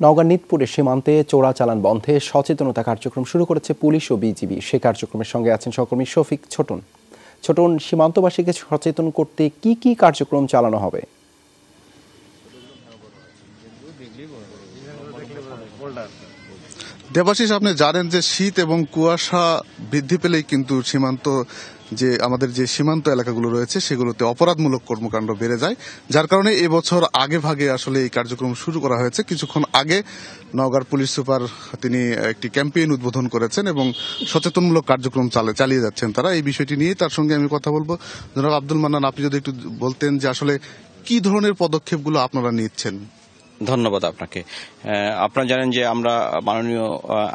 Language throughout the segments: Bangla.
নওগাঁ নিতপুরে সীমান্তে চোরাচালান বন্ধে সচেতনতা কার্যক্রম শুরু করেছে পুলিশ ও বিজিবি। সে কার্যক্রমের সঙ্গে আছেন সহকর্মী শফিক ছোটন। ছোটন, সীমান্তবাসীকে সচেতন করতে কি কি কার্যক্রম চালানো হবে? দেবাশিস, আপনি জানেন যে শীত এবং কুয়াশা বৃদ্ধি পেলেই কিন্তু সীমান্ত যে আমাদের যে সীমান্ত এলাকাগুলো রয়েছে সেগুলোতে অপরাধমূলক কর্মকাণ্ড বেড়ে যায়, যার কারণে এবছর আগে ভাগে আসলে এই কার্যক্রম শুরু করা হয়েছে। কিছুক্ষণ আগে নওগাঁর পুলিশ সুপার তিনি একটি ক্যাম্পেইন উদ্বোধন করেছেন এবং সচেতনমূলক কার্যক্রম চালিয়ে যাচ্ছেন তারা। এই বিষয়টি নিয়ে তার সঙ্গে আমি কথা বলবো। জনাব আব্দুল মান্নান, আপনি যদি একটু বলতেন যে আসলে কি ধরনের পদক্ষেপগুলো আপনারা নিচ্ছেন। ধন্যবাদ আপনাকে। আপনারা জানেন যে আমরা মাননীয়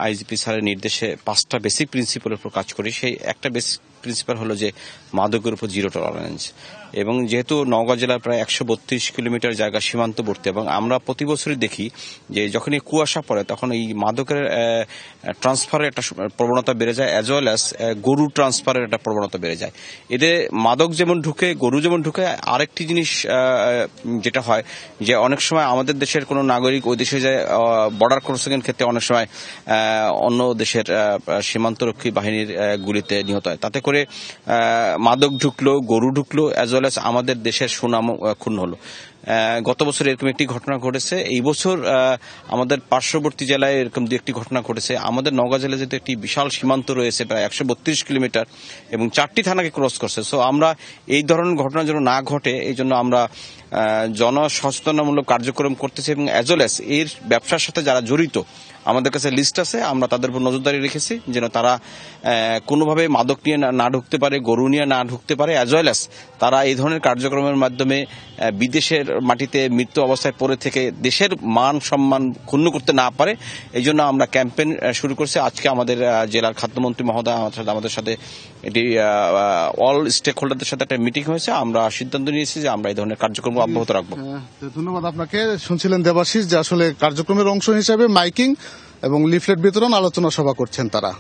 আইজিপি স্যারের নির্দেশে 5টা বেসিক প্রিন্সিপালের উপর কাজ করি। সেই একটা বেসিক প্রিন্সিপাল হলো যে মাদকের উপর জিরো টলারেন্স। এবং যেহেতু নওগাঁ জেলার প্রায় 132 কিলোমিটার জায়গা সীমান্তবর্তী, এবং আমরা প্রতি বছরই দেখি যে যখনই কুয়াশা পড়ে তখন এই মাদকের ট্রান্সফারের একটা প্রবণতা বেড়ে যায়, অ্যাজ ওয়েল অ্যাজ গরু ট্রান্সফারের একটা প্রবণতা বেড়ে যায়। এতে মাদক যেমন ঢুকে, গরু যেমন ঢুকে, আরেকটি জিনিস যেটা হয় যে অনেক সময় আমাদের দেশের কোনো নাগরিক ওই দেশে যায় বর্ডার ক্রসিংয়ের ক্ষেত্রে অনেক সময় অন্য দেশের সীমান্তরক্ষী বাহিনীর গুলিতে নিহত হয়। তাতে করে মাদক ঢুকলো, গরু ঢুকলো, অ্যাজ ওয়েল অ্যাজ আমাদের দেশের সুনাম ক্ষুণ্ণ হলো। গত বছর এরকম একটি ঘটনা ঘটেছে। এই বছর আমাদের পার্শ্ববর্তী জেলায় এরকম দু একটি ঘটনা ঘটেছে। আমাদের নওগাঁ জেলায় যেহেতু একটি বিশাল সীমান্ত রয়েছে, প্রায় 132 কিলোমিটার এবং 4টি থানাকে ক্রস করছে। সো আমরা এই ধরনের ঘটনা যেন না ঘটে এই জন্য আমরা জনসচেতনামূলক কার্যক্রম করতেছি, এবং অ্যাজ ওয়েল অ্যাজ এর ব্যবসার সাথে যারা জড়িত আমাদের কাছে লিস্ট আছে, আমরা তাদের উপর নজরদারি রেখেছি যেন তারা কোনোভাবে মাদক নিয়ে না ঢুকতে পারে, গরু নিয়ে না ঢুকতে পারে, অ্যাজ ওয়েল অ্যাজ তারা এই ধরনের কার্যক্রমের মাধ্যমে বিদেশের মাটিতে মৃত্যু অবস্থায় পড়ে থেকে দেশের মান সম্মান ক্ষুণ্ণ করতে না পারে। এই জন্য আমরা ক্যাম্পেইন শুরু করছি। আজকে আমাদের জেলার খাদ্যমন্ত্রী মহোদয় আমাদের সাথে এটি অল স্টেক হোল্ডারদের সাথে একটা মিটিং হয়েছে। আমরা সিদ্ধান্ত নিয়েছি যে আমরা এই ধরনের কার্যক্রম অব্যাহত রাখবো। ধন্যবাদ আপনাকে। শুনছিলেন দেবাশিস যে আসলে কার্যক্রমের অংশ হিসেবে মাইকিং এবং লিফলেট বিতরণ, আলোচনা সভা করছেন তারা।